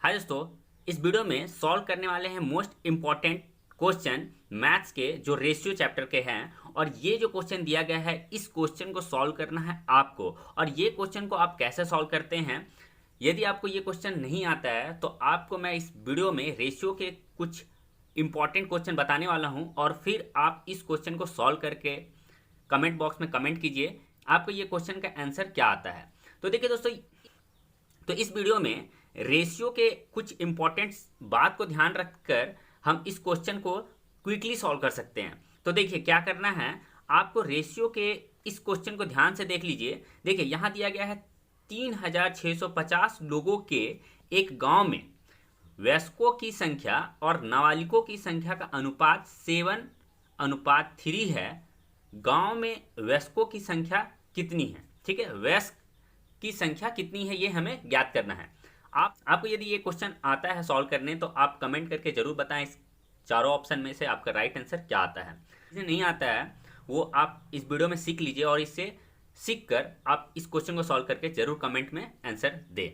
हाय दोस्तों, इस वीडियो में सॉल्व करने वाले हैं मोस्ट इम्पॉर्टेंट क्वेश्चन मैथ्स के जो रेशियो चैप्टर के हैं। और ये जो क्वेश्चन दिया गया है इस क्वेश्चन को सॉल्व करना है आपको। और ये क्वेश्चन को आप कैसे सॉल्व करते हैं, यदि आपको ये क्वेश्चन नहीं आता है तो आपको मैं इस वीडियो में रेशियो के कुछ इंपॉर्टेंट क्वेश्चन बताने वाला हूँ। और फिर आप इस क्वेश्चन को सॉल्व करके कमेंट बॉक्स में कमेंट कीजिए आपको ये क्वेश्चन का आंसर क्या आता है। तो देखिए दोस्तों, तो इस वीडियो में रेशियो के कुछ इंपॉर्टेंट बात को ध्यान रखकर हम इस क्वेश्चन को क्विकली सॉल्व कर सकते हैं। तो देखिए क्या करना है, आपको रेशियो के इस क्वेश्चन को ध्यान से देख लीजिए। देखिए यहाँ दिया गया है 3650 लोगों के एक गांव में वयस्कों की संख्या और नाबालिगों की संख्या का अनुपात 7:3 है। गांव में वयस्कों की संख्या कितनी है? ठीक है, वयस्क की संख्या कितनी है ये हमें ज्ञात करना है। आपको यदि ये क्वेश्चन आता है सॉल्व करने तो आप कमेंट करके जरूर बताएं इस चारों ऑप्शन में से आपका राइट आंसर क्या आता है। जिसे नहीं आता है वो आप इस वीडियो में सीख लीजिए और इससे सीख कर आप इस क्वेश्चन को सॉल्व करके जरूर कमेंट में आंसर दें।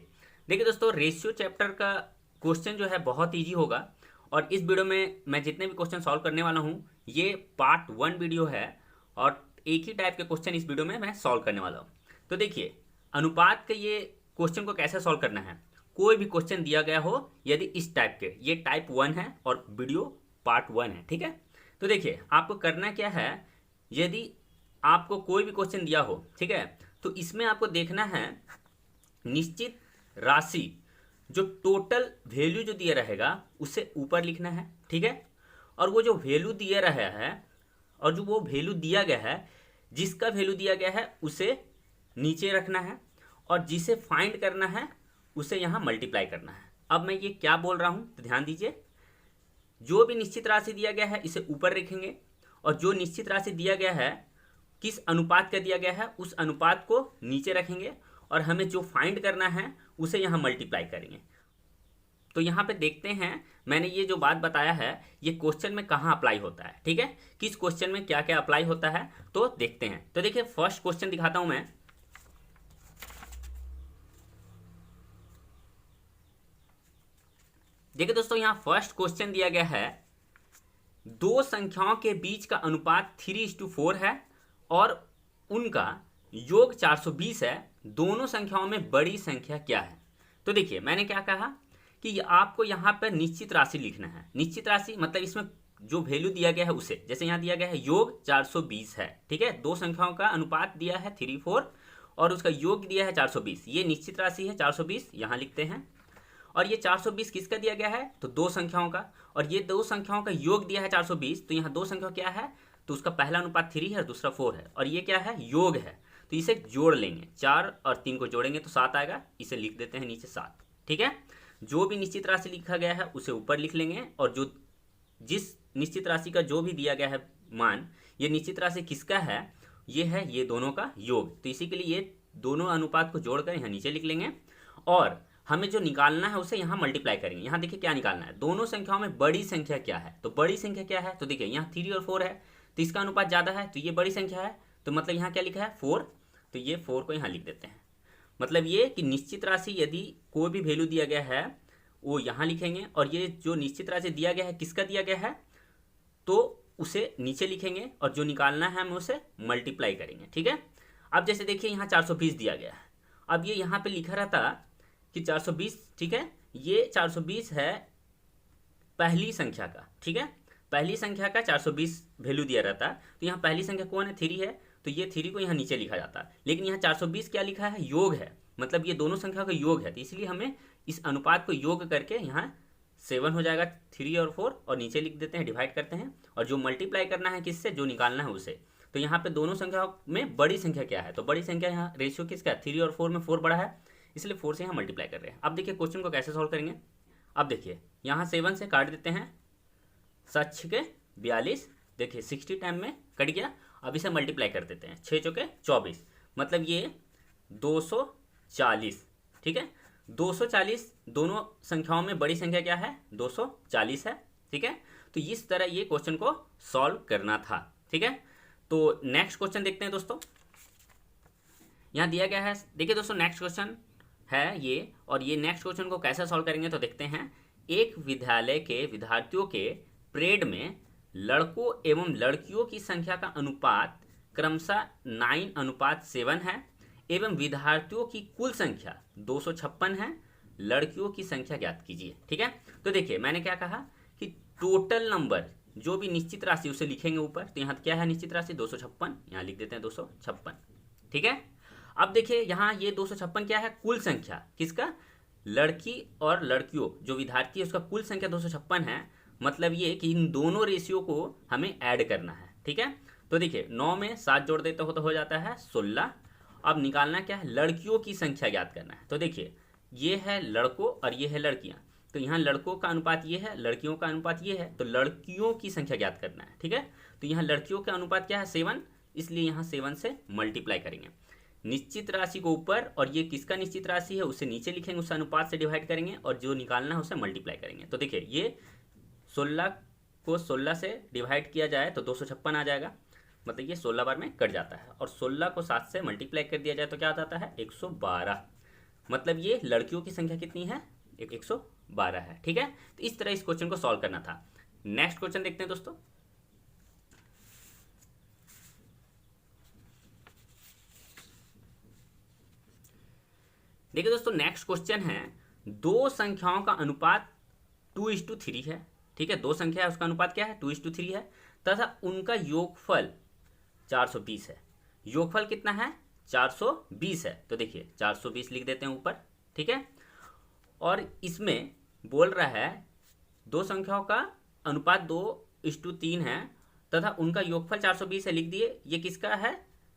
देखिए दोस्तों, रेशियो चैप्टर का क्वेश्चन जो है बहुत ईजी होगा। और इस वीडियो में मैं जितने भी क्वेश्चन सॉल्व करने वाला हूँ ये पार्ट 1 वीडियो है और एक ही टाइप के क्वेश्चन इस वीडियो में मैं सॉल्व करने वाला हूँ। तो देखिए अनुपात के ये क्वेश्चन को कैसे सॉल्व करना है। कोई भी क्वेश्चन दिया गया हो, यदि इस टाइप के, ये टाइप 1 है और वीडियो पार्ट 1 है, ठीक है। तो देखिए आपको करना क्या है, यदि आपको कोई भी क्वेश्चन दिया हो, ठीक है, तो इसमें आपको देखना है निश्चित राशि जो टोटल वैल्यू जो दिया रहेगा उसे ऊपर लिखना है, ठीक है। और वो जो वैल्यू दिया रहा है और जो वो वैल्यू दिया गया है, जिसका वैल्यू दिया गया है उसे नीचे रखना है और जिसे फाइंड करना है उसे यहाँ मल्टीप्लाई करना है। अब मैं ये क्या बोल रहा हूँ तो ध्यान दीजिए। जो भी निश्चित राशि दिया गया है इसे ऊपर रखेंगे और जो निश्चित राशि दिया गया है किस अनुपात का दिया गया है उस अनुपात को नीचे रखेंगे और हमें जो फाइंड करना है उसे यहाँ मल्टीप्लाई करेंगे। तो यहाँ पे देखते हैं मैंने ये जो बात बताया है ये क्वेश्चन में कहाँ अप्लाई होता है, ठीक है, किस क्वेश्चन में क्या क्या अप्लाई होता है तो देखते हैं। तो देखिए फर्स्ट क्वेश्चन दिखाता हूँ मैं। देखिए दोस्तों, यहाँ फर्स्ट क्वेश्चन दिया गया है दो संख्याओं के बीच का अनुपात 3:4 है और उनका योग 420 है। दोनों संख्याओं में बड़ी संख्या क्या है? तो देखिए मैंने क्या कहा कि आपको यहाँ पर निश्चित राशि लिखना है। निश्चित राशि मतलब इसमें जो वैल्यू दिया गया है उसे, जैसे यहाँ दिया गया है योग 420 है, ठीक है, दो संख्याओं का अनुपात दिया है 3:4 और उसका योग दिया है 420। ये निश्चित राशि है 420, यहाँ लिखते हैं। और ये 420 किसका दिया गया है तो दो संख्याओं का, और ये दो संख्याओं का योग दिया है 420। तो यहाँ दो संख्या क्या है तो उसका पहला अनुपात 3 है और दूसरा 4 है और ये क्या है योग है। तो इसे जोड़ लेंगे, 4 और 3 को जोड़ेंगे तो 7 आएगा। इसे लिख देते हैं नीचे 7, ठीक है। जो भी निश्चित राशि लिखा गया है उसे ऊपर लिख लेंगे और जो जिस निश्चित राशि का जो भी दिया गया है मान, ये निश्चित राशि किसका है, ये है ये दोनों का योग। तो इसी के लिए ये दोनों अनुपात को जोड़कर यहाँ नीचे लिख लेंगे और हमें जो निकालना है उसे यहाँ मल्टीप्लाई करेंगे। यहाँ देखिए क्या निकालना है, दोनों संख्याओं में बड़ी संख्या क्या है। तो बड़ी संख्या क्या है तो देखिए यहाँ 3 और 4 है तो इसका अनुपात ज़्यादा है तो ये बड़ी संख्या है। तो मतलब यहाँ क्या लिखा है 4, तो ये 4 को यहाँ लिख देते हैं। मतलब ये कि निश्चित राशि यदि कोई भी वैल्यू दिया गया है वो यहाँ लिखेंगे और ये जो निश्चित राशि दिया गया है किसका दिया गया है तो उसे नीचे लिखेंगे और जो निकालना है हम उसे मल्टीप्लाई करेंगे, ठीक है। अब जैसे देखिए यहाँ 420 दिया गया है, अब ये यहाँ पे लिखा रहता कि 420, ठीक है, ये 420 है पहली संख्या का, ठीक है, पहली संख्या का 420 वैल्यू दिया रहता। तो यहाँ पहली संख्या कौन है 3 है तो ये 3 को यहाँ नीचे लिखा जाता। लेकिन यहाँ 420 क्या लिखा है योग है, मतलब ये दोनों संख्या का योग है। तो इसलिए हमें इस अनुपात को योग करके यहाँ 7 हो जाएगा 3 और 4 और नीचे लिख देते हैं, डिवाइड करते हैं और जो मल्टीप्लाई करना है किससे, जो निकालना है उसे। तो यहाँ पे दोनों संख्याओं में बड़ी संख्या क्या है तो बड़ी संख्या यहाँ रेशियो किसका 3 और 4 में 4 बड़ा है, इसलिए 4 से यहाँ मल्टीप्लाई कर रहे हैं। अब देखिए क्वेश्चन को कैसे सॉल्व करेंगे। अब देखिए यहाँ 7 से काट देते हैं, 7 छके 42, देखिए 60 टाइम में कट गया। अब इसे मल्टीप्लाई कर देते हैं, 6 चौके 24, मतलब ये 240, ठीक है। 240 दोनों संख्याओं में बड़ी संख्या क्या है 240 है, ठीक है। तो इस तरह ये क्वेश्चन को सॉल्व करना था, ठीक है। तो नेक्स्ट क्वेश्चन देखते हैं दोस्तों। यहाँ दिया गया है, देखिए दोस्तों नेक्स्ट क्वेश्चन है ये, और ये नेक्स्ट क्वेश्चन को कैसे सॉल्व करेंगे तो देखते हैं। एक विद्यालय के विद्यार्थियों के परेड में लड़कों एवं लड़कियों की संख्या का अनुपात क्रमशः 9:7 है एवं विद्यार्थियों की कुल संख्या 256 है। लड़कियों की संख्या ज्ञात कीजिए। ठीक है, तो देखिए मैंने क्या कहा कि टोटल नंबर जो भी निश्चित राशि उसे लिखेंगे ऊपर। तो यहाँ क्या है निश्चित राशि 256, यहाँ लिख देते हैं 256। ठीक है, अब देखिए यहाँ ये 256 क्या है, कुल संख्या किसका, लड़की और लड़कियों जो विद्यार्थी है उसका कुल संख्या 256 है। मतलब ये कि इन दोनों रेशियो को हमें ऐड करना है। ठीक है, तो देखिए 9 में 7 जोड़ देते हो तो हो जाता है 16। अब निकालना क्या है, लड़कियों की संख्या ज्ञात करना है। तो देखिए ये है लड़कों और ये है लड़कियां, तो यहाँ लड़कों का अनुपात ये है, लड़कियों का अनुपात ये है, तो लड़कियों की संख्या ज्ञात करना है। ठीक है, तो यहाँ लड़कियों का अनुपात क्या है 7, इसलिए यहाँ 7 से मल्टीप्लाई करेंगे। निश्चित राशि को ऊपर और ये किसका निश्चित राशि है उसे नीचे लिखेंगे, उस अनुपात से डिवाइड करेंगे और जो निकालना है उसे मल्टीप्लाई करेंगे। तो देखिए ये 16 को 16 से डिवाइड किया जाए तो 256 आ जाएगा, मतलब ये 16 बार में कट जाता है, और 16 को 7 से मल्टीप्लाई कर दिया जाए तो क्या आ जाता है 112। मतलब ये लड़कियों की संख्या कितनी है 112 है। ठीक है, तो इस तरह इस क्वेश्चन को सॉल्व करना था। नेक्स्ट क्वेश्चन देखते हैं दोस्तों। देखिए दोस्तों नेक्स्ट क्वेश्चन है, दो संख्याओं का अनुपात 2:3 है। ठीक है, दो संख्या है उसका अनुपात क्या है 2:3 है, तथा उनका योगफल 420 है। योगफल कितना है 420 है, तो देखिए 420 लिख देते हैं ऊपर। ठीक है, और इसमें बोल रहा है दो संख्याओं का अनुपात 2:3 है तथा उनका योगफल 420 है, लिख दिए। ये किसका है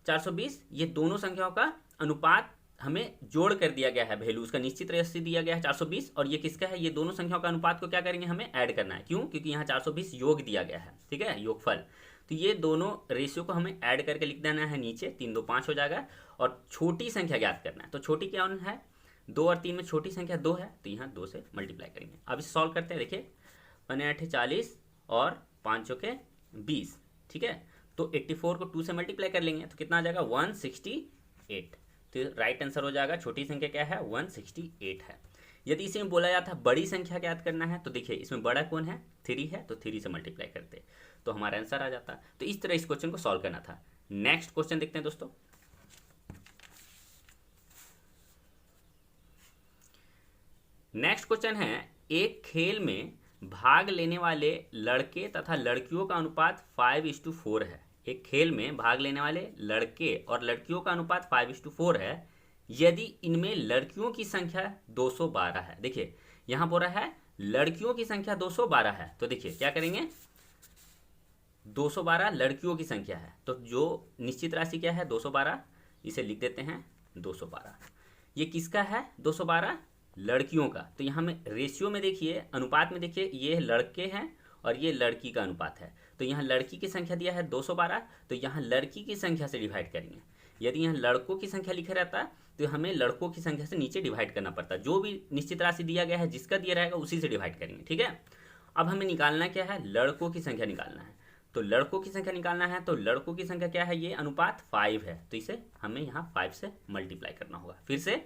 420, ये दोनों संख्याओं का अनुपात हमें जोड़ कर दिया गया है, वैल्यू उसका निश्चित राशि दिया गया है 420, और ये किसका है, ये दोनों संख्याओं का अनुपात को क्या करेंगे हमें ऐड करना है। क्यों, क्योंकि यहाँ 420 योग दिया गया है। ठीक है, योगफल, तो ये दोनों रेशियो को हमें ऐड करके लिख देना है नीचे, 3 2 5 हो जाएगा। और छोटी संख्या ज्ञात करना है, तो छोटी क्या है 2 और 3 में छोटी संख्या 2 है, तो यहाँ 2 से मल्टीप्लाई करेंगे। अब इसे सॉल्व करते हैं। देखिए 5 40 और 5 के 20। ठीक है, तो 84 को 2 से मल्टीप्लाई कर लेंगे तो कितना आ जाएगा 168। तो राइट आंसर हो जाएगा, छोटी संख्या क्या है 168 है। यदि इसे बोला जाता है बड़ी संख्या ज्ञात करना है, तो देखिए इसमें बड़ा कौन है 3 है, तो 3 से मल्टीप्लाई करते तो हमारा आंसर आ जाता। तो इस तरह इस क्वेश्चन को सॉल्व करना था। नेक्स्ट क्वेश्चन देखते हैं दोस्तों। नेक्स्ट क्वेश्चन है, एक खेल में भाग लेने वाले लड़के तथा लड़कियों का अनुपात 5:4 है। एक खेल में भाग लेने वाले लड़के और लड़कियों का अनुपात 5:4 है यदि इनमें लड़कियों की संख्या 212 है। देखिए यहां बोल रहा है लड़कियों की संख्या 212 है, तो देखिए क्या करेंगे 212 लड़कियों की संख्या है, तो जो निश्चित राशि क्या है 212, इसे लिख देते हैं 212। ये किसका है 212 लड़कियों का, तो यहाँ में रेशियो में देखिए अनुपात में देखिए ये लड़के हैं और ये लड़की का अनुपात है, तो यहाँ लड़की की संख्या दिया है 212, तो यहाँ लड़की की संख्या से डिवाइड करेंगे। यदि यहाँ लड़कों की संख्या लिखा रहता तो हमें लड़कों की संख्या से नीचे डिवाइड करना पड़ता, जो भी निश्चित राशि दिया गया है जिसका दिया रहेगा उसी से डिवाइड करेंगे। ठीक है, अब हमें निकालना क्या है लड़कों की संख्या निकालना है, तो लड़कों की संख्या निकालना है, तो लड़कों की संख्या क्या है ये अनुपात 5 है, तो इसे हमें यहाँ 5 से मल्टीप्लाई करना होगा। फिर से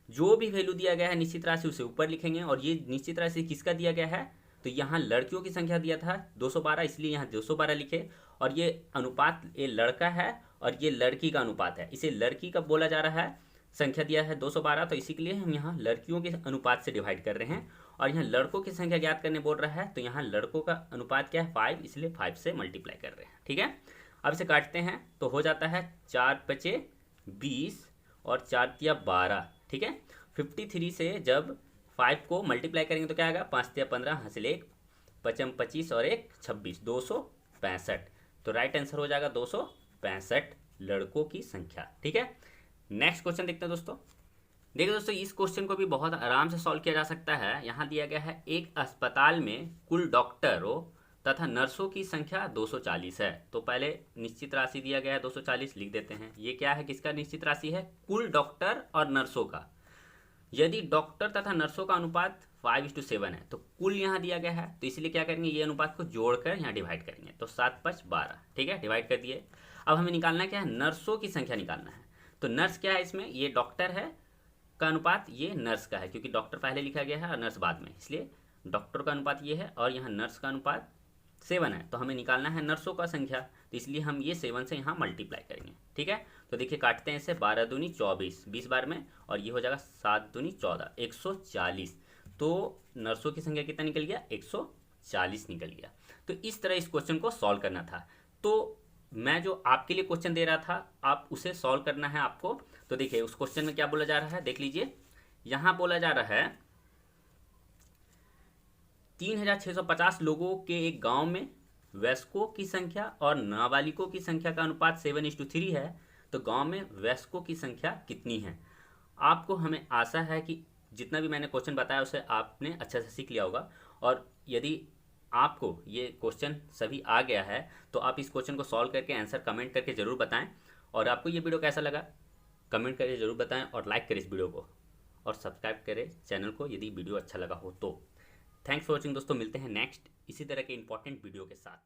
जो भी वैल्यू दिया गया है निश्चित राशि उसे ऊपर लिखेंगे, और ये निश्चित राशि किसका दिया गया है, तो यहाँ लड़कियों की संख्या दिया था 212, इसलिए यहाँ 212 लिखे, और ये अनुपात ये लड़का है और ये लड़की का अनुपात है, इसे लड़की का बोला जा रहा है, संख्या दिया है 212, तो इसी के लिए हम यहाँ लड़कियों के अनुपात से डिवाइड कर रहे हैं, और यहाँ लड़कों की संख्या ज्ञात करने बोल रहा है, तो यहाँ लड़कों का अनुपात क्या है 5, इसलिए 5 से मल्टीप्लाई कर रहे हैं। ठीक है, अब इसे काटते हैं तो हो जाता है 4 5 20 और 4 तिया 12। ठीक है, 53 से जब 5 को मल्टीप्लाई करेंगे तो क्या आएगा 5 तिया 15 हासिल 1 5 25 और 1 26 265, तो राइट आंसर हो जाएगा 265 लड़कों की संख्या। ठीक है, नेक्स्ट क्वेश्चन देखते हैं दोस्तों। देखिए दोस्तों इस क्वेश्चन को भी बहुत आराम से सॉल्व किया जा सकता है। यहाँ दिया गया है एक अस्पताल में कुल डॉक्टरों तथा नर्सों की संख्या 240 है, तो पहले निश्चित राशि दिया गया है 240 लिख देते हैं। ये क्या है किसका निश्चित राशि है कुल डॉक्टर और नर्सों का। यदि डॉक्टर तथा नर्सों का अनुपात 5:7 है, तो कुल यहाँ दिया गया है, तो इसलिए क्या करेंगे ये अनुपात को जोड़कर यहाँ डिवाइड करेंगे, तो 7 5 12। ठीक है, डिवाइड कर दिए। अब हमें निकालना क्या है नर्सों की संख्या निकालना है, तो नर्स क्या है इसमें ये डॉक्टर है का अनुपात ये नर्स का है, क्योंकि डॉक्टर पहले लिखा गया है और नर्स बाद में, इसलिए डॉक्टर का अनुपात ये है और यहाँ नर्स का अनुपात 7 है। तो हमें निकालना है नर्सों का संख्या, तो इसलिए हम ये 7 से यहाँ मल्टीप्लाई करेंगे। ठीक है, तो देखिए काटते हैं इसे, 12 दूनी 24, 20 बार में, और ये हो जाएगा 7 दूनी 14, 140। तो नर्सों की संख्या कितना निकल गया, 140 निकल गया। तो इस तरह इस क्वेश्चन को सॉल्व करना था। तो मैं जो आपके लिए क्वेश्चन दे रहा था, आप उसे सॉल्व करना है आपको। तो देखिए उस क्वेश्चन में क्या बोला जा रहा है, देख लीजिए। यहां बोला जा रहा है 3650 लोगों के एक गांव में वयस्कों की संख्या और नाबालिगों की संख्या का अनुपात 7:3 है। तो गांव में वयस्कों की संख्या कितनी है। आपको, हमें आशा है कि जितना भी मैंने क्वेश्चन बताया उसे आपने अच्छे से सीख लिया होगा। और यदि आपको ये क्वेश्चन सभी आ गया है तो आप इस क्वेश्चन को सॉल्व करके आंसर कमेंट करके ज़रूर बताएं। और आपको ये वीडियो कैसा लगा कमेंट करके ज़रूर बताएं, और लाइक करें इस वीडियो को, और सब्सक्राइब करें चैनल को यदि वीडियो अच्छा लगा हो तो। थैंक्स फॉर वॉचिंग दोस्तों, मिलते हैं नेक्स्ट इसी तरह के इंपॉर्टेंट वीडियो के साथ।